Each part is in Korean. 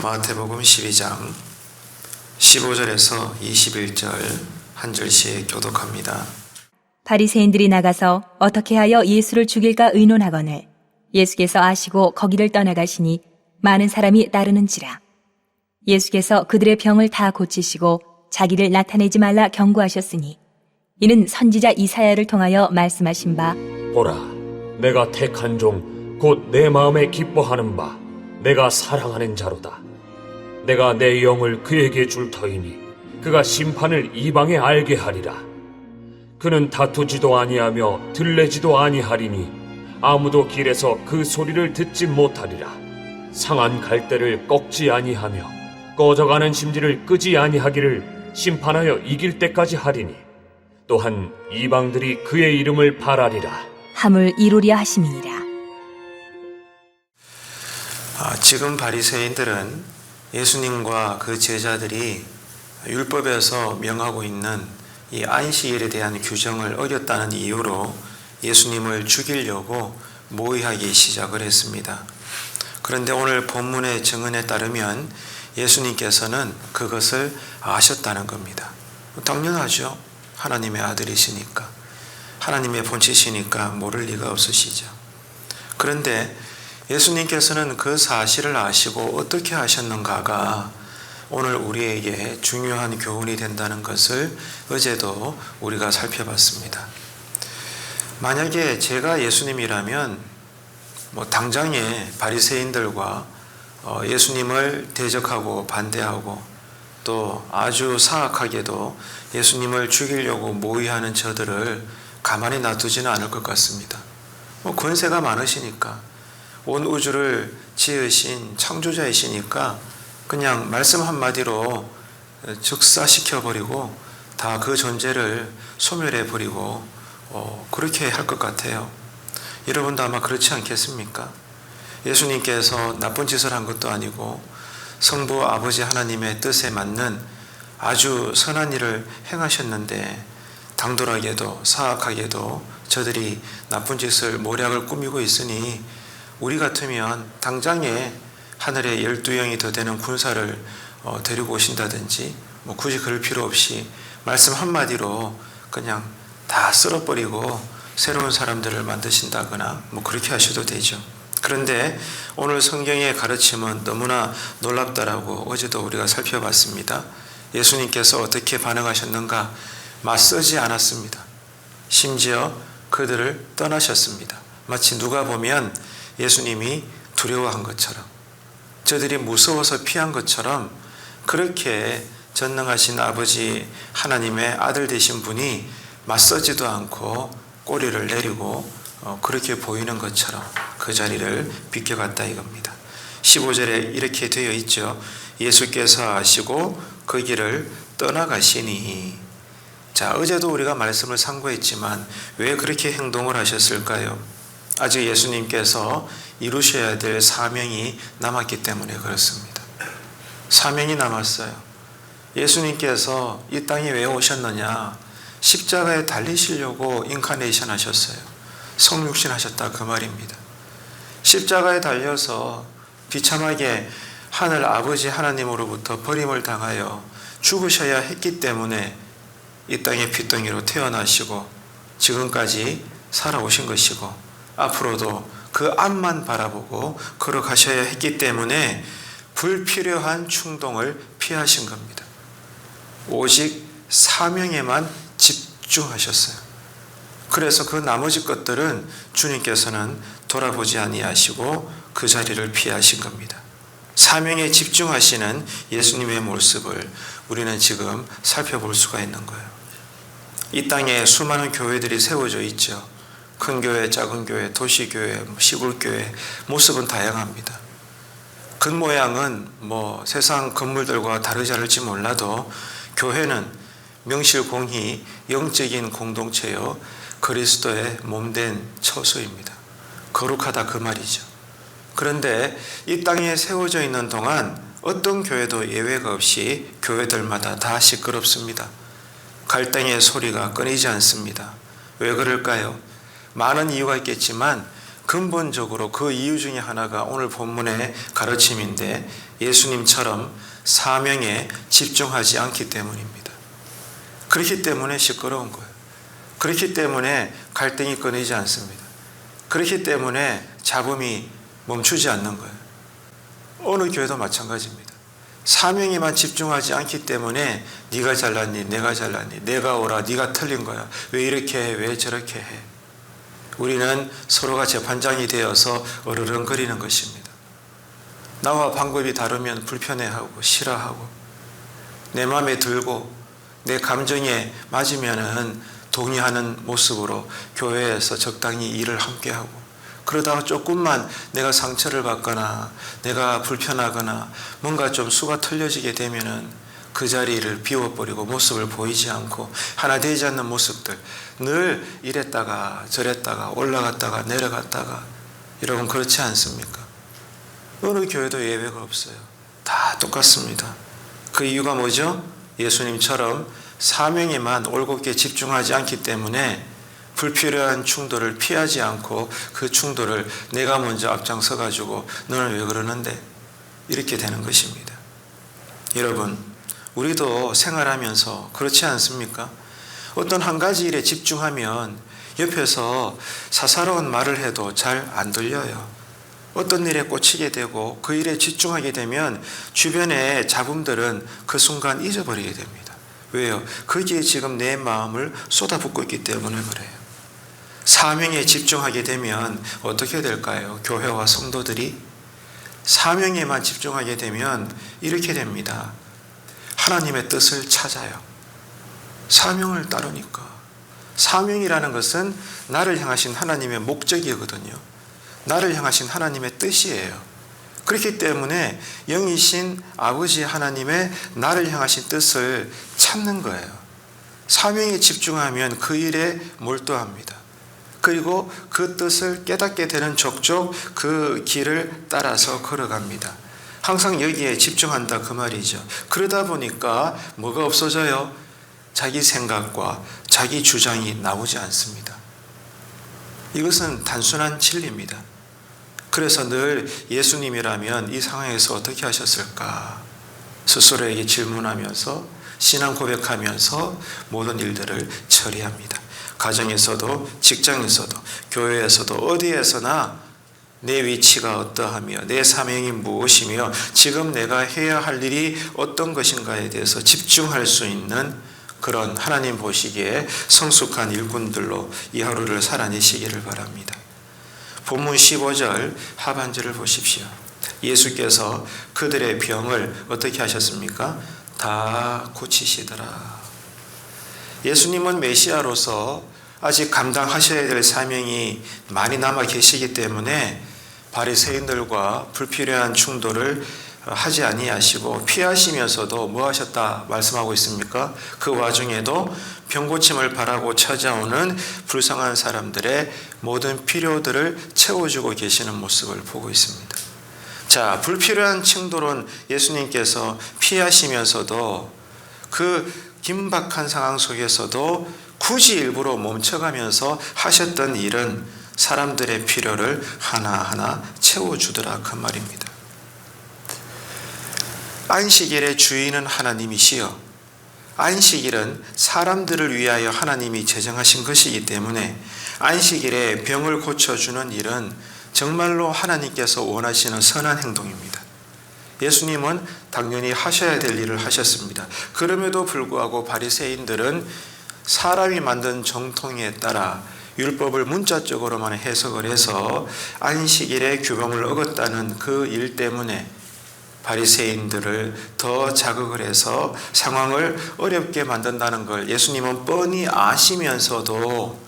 마태복음 12장 15절에서 21절 한 절씩 교독합니다. 바리새인들이 나가서 어떻게 하여 예수를 죽일까 의논하거늘 예수께서 아시고 거기를 떠나가시니 많은 사람이 따르는지라. 예수께서 그들의 병을 다 고치시고 자기를 나타내지 말라 경고하셨으니 이는 선지자 이사야를 통하여 말씀하신 바 보라, 내가 택한 종 곧 내 마음에 기뻐하는 바 내가 사랑하는 자로다. 내가 내 영을 그에게 줄 터이니 그가 심판을 이방에 알게 하리라. 그는 다투지도 아니하며 들레지도 아니하리니 아무도 길에서 그 소리를 듣지 못하리라. 상한 갈대를 꺾지 아니하며 꺼져가는 심지를 끄지 아니하기를 심판하여 이길 때까지 하리니 또한 이방들이 그의 이름을 발하리라. 함을 이루려 하심이니라. 지금 바리새인들은 예수님과 그 제자들이 율법에서 명하고 있는 이 안식일에 대한 규정을 어겼다는 이유로 예수님을 죽이려고 모의하기 시작을 했습니다. 그런데 오늘 본문의 증언에 따르면 예수님께서는 그것을 아셨다는 겁니다. 당연하죠. 하나님의 아들이시니까, 하나님의 본체시니까 모를 리가 없으시죠. 그런데 예수님께서는 그 사실을 아시고 어떻게 하셨는가가 오늘 우리에게 중요한 교훈이 된다는 것을 어제도 우리가 살펴봤습니다. 만약에 제가 예수님이라면 당장에 바리새인들과 예수님을 대적하고 반대하고 또 아주 사악하게도 예수님을 죽이려고 모의하는 저들을 가만히 놔두지는 않을 것 같습니다. 권세가 많으시니까, 온 우주를 지으신 창조자이시니까 그냥 말씀 한마디로 즉사시켜버리고 다 그 존재를 소멸해버리고 그렇게 할 것 같아요. 여러분도 아마 그렇지 않겠습니까? 예수님께서 나쁜 짓을 한 것도 아니고 성부 아버지 하나님의 뜻에 맞는 아주 선한 일을 행하셨는데 당돌하게도 사악하게도 저들이 나쁜 짓을 모략을 꾸미고 있으니 우리 같으면 당장에 하늘에 12영이 더 되는 군사를 데리고 오신다든지 굳이 그럴 필요 없이 말씀 한마디로 그냥 다 쓸어버리고 새로운 사람들을 만드신다거나 그렇게 하셔도 되죠. 그런데 오늘 성경의 가르침은 너무나 놀랍다라고 어제도 우리가 살펴봤습니다. 예수님께서 어떻게 반응하셨는가? 맞서지 않았습니다. 심지어 그들을 떠나셨습니다. 마치 누가 보면 예수님이 두려워한 것처럼, 저들이 무서워서 피한 것처럼 그렇게 전능하신 아버지 하나님의 아들 되신 분이 맞서지도 않고 꼬리를 내리고 그렇게 보이는 것처럼 그 자리를 비껴갔다 이겁니다. 15절에 이렇게 되어 있죠. 예수께서 아시고 그 길을 떠나가시니. 자, 어제도 우리가 말씀을 상고했지만 왜 그렇게 행동을 하셨을까요? 아직 예수님께서 이루셔야 될 사명이 남았기 때문에 그렇습니다. 사명이 남았어요. 예수님께서 이 땅에 왜 오셨느냐? 십자가에 달리시려고 인카네이션 하셨어요. 성육신 하셨다 그 말입니다. 십자가에 달려서 비참하게 하늘 아버지 하나님으로부터 버림을 당하여 죽으셔야 했기 때문에 이 땅의 핏덩이로 태어나시고 지금까지 살아오신 것이고 앞으로도 그 앞만 바라보고 걸어가셔야 했기 때문에 불필요한 충동을 피하신 겁니다. 오직 사명에만 집중하셨어요. 그래서 그 나머지 것들은 주님께서는 돌아보지 아니하시고 그 자리를 피하신 겁니다. 사명에 집중하시는 예수님의 모습을 우리는 지금 살펴볼 수가 있는 거예요. 이 땅에 수많은 교회들이 세워져 있죠. 큰 교회, 작은 교회, 도시교회, 시골교회, 모습은 다양합니다. 겉모양은 세상 건물들과 다르지 않을지 몰라도 교회는 명실공히 영적인 공동체요 그리스도의 몸된 처소입니다. 거룩하다 그 말이죠. 그런데 이 땅에 세워져 있는 동안 어떤 교회도 예외가 없이 교회들마다 다 시끄럽습니다. 갈등의 소리가 끊이지 않습니다. 왜 그럴까요? 많은 이유가 있겠지만 근본적으로 그 이유 중에 하나가 오늘 본문의 가르침인데 예수님처럼 사명에 집중하지 않기 때문입니다. 그렇기 때문에 시끄러운 거예요. 그렇기 때문에 갈등이 끊이지 않습니다. 그렇기 때문에 잡음이 멈추지 않는 거예요. 어느 교회도 마찬가지입니다. 사명에만 집중하지 않기 때문에 네가 잘났니, 내가 잘났니, 내가 오라, 네가 틀린 거야, 왜 이렇게 해, 왜 저렇게 해. 우리는 서로가 재판장이 되어서 어르렁거리는 것입니다. 나와 방법이 다르면 불편해하고 싫어하고 내 마음에 들고 내 감정에 맞으면은 동의하는 모습으로 교회에서 적당히 일을 함께하고, 그러다가 조금만 내가 상처를 받거나 내가 불편하거나 뭔가 좀 수가 틀려지게 되면은 그 자리를 비워버리고 모습을 보이지 않고 하나 되지 않는 모습들, 늘 이랬다가 저랬다가 올라갔다가 내려갔다가. 여러분 그렇지 않습니까? 어느 교회도 예외가 없어요. 다 똑같습니다. 그 이유가 뭐죠? 예수님처럼 사명에만 올곧게 집중하지 않기 때문에 불필요한 충돌을 피하지 않고 그 충돌을 내가 먼저 앞장서 가지고 너는 왜 그러는데 이렇게 되는 것입니다. 여러분, 우리도 생활하면서 그렇지 않습니까? 어떤 한 가지 일에 집중하면 옆에서 사사로운 말을 해도 잘 안 들려요. 어떤 일에 꽂히게 되고 그 일에 집중하게 되면 주변의 잡음들은 그 순간 잊어버리게 됩니다. 왜요? 거기에 지금 내 마음을 쏟아붓고 있기 때문에 그래요. 사명에 집중하게 되면 어떻게 될까요? 교회와 성도들이 사명에만 집중하게 되면 이렇게 됩니다. 하나님의 뜻을 찾아요. 사명을 따르니까. 사명이라는 것은 나를 향하신 하나님의 목적이거든요. 나를 향하신 하나님의 뜻이에요. 그렇기 때문에 영이신 아버지 하나님의 나를 향하신 뜻을 찾는 거예요. 사명에 집중하면 그 일에 몰두합니다. 그리고 그 뜻을 깨닫게 되는 족족 그 길을 따라서 걸어갑니다. 항상 여기에 집중한다 그 말이죠. 그러다 보니까 뭐가 없어져요? 자기 생각과 자기 주장이 나오지 않습니다. 이것은 단순한 진리입니다. 그래서 늘 예수님이라면 이 상황에서 어떻게 하셨을까? 스스로에게 질문하면서 신앙 고백하면서 모든 일들을 처리합니다. 가정에서도 직장에서도 교회에서도 어디에서나 내 위치가 어떠하며 내 사명이 무엇이며 지금 내가 해야 할 일이 어떤 것인가에 대해서 집중할 수 있는 그런 하나님 보시기에 성숙한 일꾼들로 이 하루를 살아내시기를 바랍니다. 본문 15절 하반절을 보십시오. 예수께서 그들의 병을 어떻게 하셨습니까? 다 고치시더라. 예수님은 메시아로서 아직 감당하셔야 될 사명이 많이 남아 계시기 때문에 바리새인들과 불필요한 충돌을 하지 아니하시고 피하시면서도 뭐 하셨다 말씀하고 있습니까? 그 와중에도 병고침을 바라고 찾아오는 불쌍한 사람들의 모든 필요들을 채워주고 계시는 모습을 보고 있습니다. 자, 불필요한 충돌은 예수님께서 피하시면서도 그 긴박한 상황 속에서도 굳이 일부러 멈춰가면서 하셨던 일은 사람들의 필요를 하나하나 채워주더라 그 말입니다. 안식일의 주인은 하나님이시여 안식일은 사람들을 위하여 하나님이 제정하신 것이기 때문에 안식일에 병을 고쳐주는 일은 정말로 하나님께서 원하시는 선한 행동입니다. 예수님은 당연히 하셔야 될 일을 하셨습니다. 그럼에도 불구하고 바리새인들은 사람이 만든 정통에 따라 율법을 문자적으로만 해석을 해서 안식일의 규범을 어겼다는 그 일 때문에 바리새인들을 더 자극을 해서 상황을 어렵게 만든다는 걸 예수님은 뻔히 아시면서도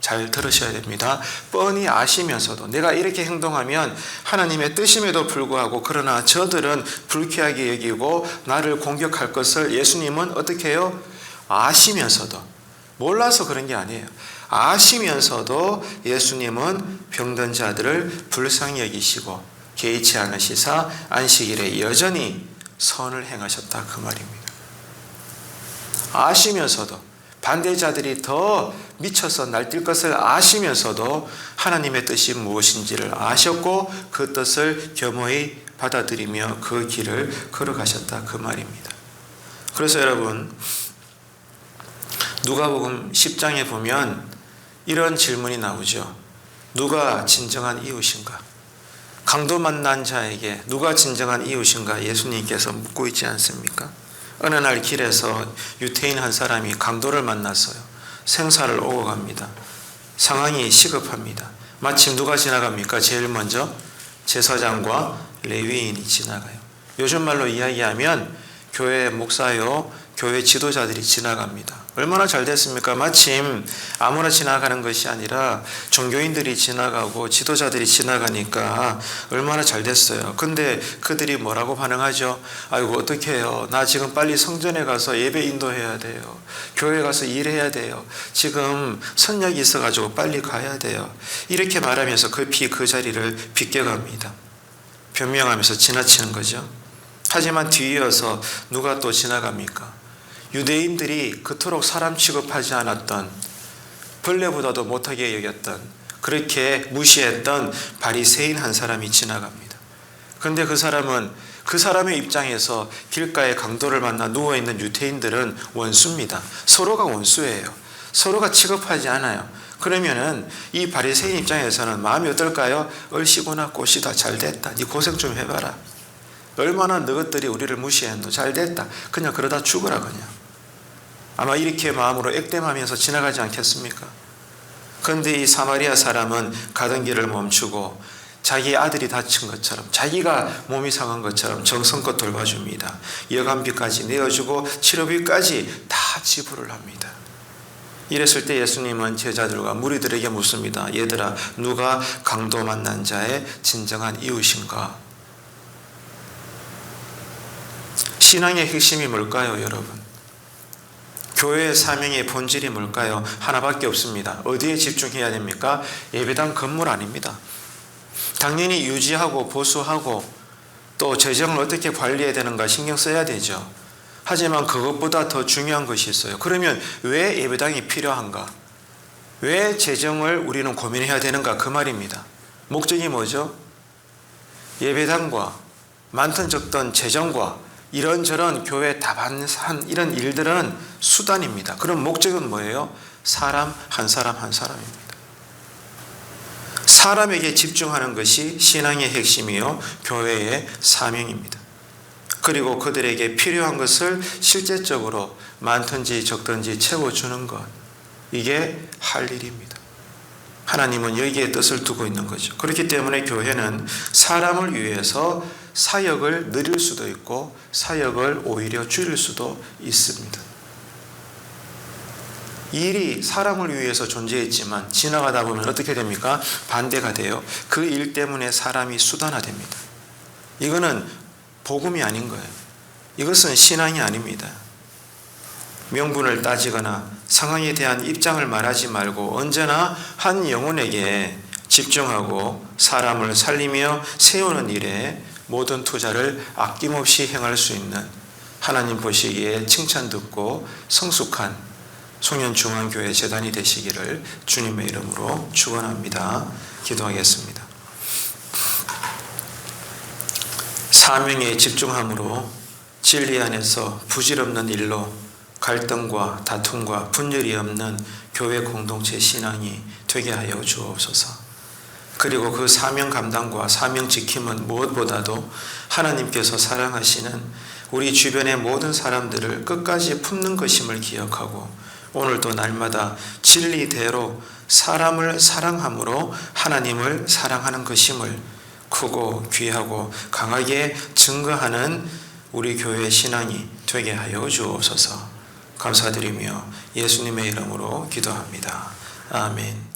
잘 들으셔야 됩니다. 뻔히 아시면서도 내가 이렇게 행동하면 하나님의 뜻임에도 불구하고 그러나 저들은 불쾌하게 여기고 나를 공격할 것을 예수님은 어떻게 해요? 아시면서도 몰라서 그런 게 아니에요. 아시면서도 예수님은 병든 자들을 불쌍히 여기시고 개의치 않으시사 안식일에 여전히 선을 행하셨다 그 말입니다. 아시면서도 반대자들이 더 미쳐서 날뛸 것을 아시면서도 하나님의 뜻이 무엇인지를 아셨고 그 뜻을 겸허히 받아들이며 그 길을 걸어가셨다 그 말입니다. 그래서 여러분 누가복음 10장에 보면 이런 질문이 나오죠. 누가 진정한 이웃인가? 강도 만난 자에게 누가 진정한 이웃인가 예수님께서 묻고 있지 않습니까? 어느 날 길에서 유태인 한 사람이 강도를 만났어요. 생사를 오고 갑니다. 상황이 시급합니다. 마침 누가 지나갑니까? 제일 먼저 제사장과 레위인이 지나가요. 요즘 말로 이야기하면 교회 목사요, 교회 지도자들이 지나갑니다. 얼마나 잘 됐습니까? 마침 아무나 지나가는 것이 아니라 종교인들이 지나가고 지도자들이 지나가니까 얼마나 잘 됐어요. 근데 그들이 뭐라고 반응하죠? 아이고 어떻게 해요? 나 지금 빨리 성전에 가서 예배 인도해야 돼요. 교회 가서 일해야 돼요. 지금 선약이 있어가지고 빨리 가야 돼요. 이렇게 말하면서 급히 그 자리를 비껴갑니다. 변명하면서 지나치는 거죠. 하지만 뒤이어서 누가 또 지나갑니까? 유대인들이 그토록 사람 취급하지 않았던, 벌레보다도 못하게 여겼던, 그렇게 무시했던 바리새인 한 사람이 지나갑니다. 그런데 그 사람은 그 사람의 입장에서 길가에 강도를 만나 누워있는 유대인들은 원수입니다. 서로가 원수예요. 서로가 취급하지 않아요. 그러면은 이 바리새인 입장에서는 마음이 어떨까요? 얼씨구나 꽃이다 잘됐다 네 고생 좀 해봐라. 얼마나 너것들이 우리를 무시했노 잘됐다 그냥 그러다 죽어라 그냥. 아마 이렇게 마음으로 액땜하면서 지나가지 않겠습니까? 그런데 이 사마리아 사람은 가던 길을 멈추고 자기 아들이 다친 것처럼 자기가 몸이 상한 것처럼 정성껏 돌봐줍니다. 여간비까지 내어주고 치료비까지 다 지불을 합니다. 이랬을 때 예수님은 제자들과 무리들에게 묻습니다. 얘들아 누가 강도 만난 자의 진정한 이웃인가? 신앙의 핵심이 뭘까요 여러분? 교회의 사명의 본질이 뭘까요? 하나밖에 없습니다. 어디에 집중해야 됩니까? 예배당 건물 아닙니다. 당연히 유지하고 보수하고 또 재정을 어떻게 관리해야 되는가 신경 써야 되죠. 하지만 그것보다 더 중요한 것이 있어요. 그러면 왜 예배당이 필요한가? 왜 재정을 우리는 고민해야 되는가? 그 말입니다. 목적이 뭐죠? 예배당과 많든 적든 재정과 이런저런 교회 다반한 이런 일들은 수단입니다. 그럼 목적은 뭐예요? 사람 한 사람입니다. 사람에게 집중하는 것이 신앙의 핵심이요 교회의 사명입니다. 그리고 그들에게 필요한 것을 실제적으로 많든지 적든지 채워주는 것, 이게 할 일입니다. 하나님은 여기에 뜻을 두고 있는 거죠. 그렇기 때문에 교회는 사람을 위해서 사역을 늘릴 수도 있고 사역을 오히려 줄일 수도 있습니다. 일이 사람을 위해서 존재했지만 지나가다 보면 어떻게 됩니까? 반대가 돼요. 그 일 때문에 사람이 수단화됩니다. 이거는 복음이 아닌 거예요. 이것은 신앙이 아닙니다. 명분을 따지거나 상황에 대한 입장을 말하지 말고 언제나 한 영혼에게 집중하고 사람을 살리며 세우는 일에 모든 투자를 아낌없이 행할 수 있는 하나님 보시기에 칭찬 듣고 성숙한 송년중앙교회 재단이 되시기를 주님의 이름으로 축원합니다. 기도하겠습니다. 사명에 집중함으로 진리 안에서 부질없는 일로 갈등과 다툼과 분열이 없는 교회 공동체 신앙이 되게 하여 주옵소서. 그리고 그 사명 감당과 사명 지킴은 무엇보다도 하나님께서 사랑하시는 우리 주변의 모든 사람들을 끝까지 품는 것임을 기억하고 오늘도 날마다 진리대로 사람을 사랑함으로 하나님을 사랑하는 것임을 크고 귀하고 강하게 증거하는 우리 교회의 신앙이 되게 하여 주옵소서. 감사드리며 예수님의 이름으로 기도합니다. 아멘.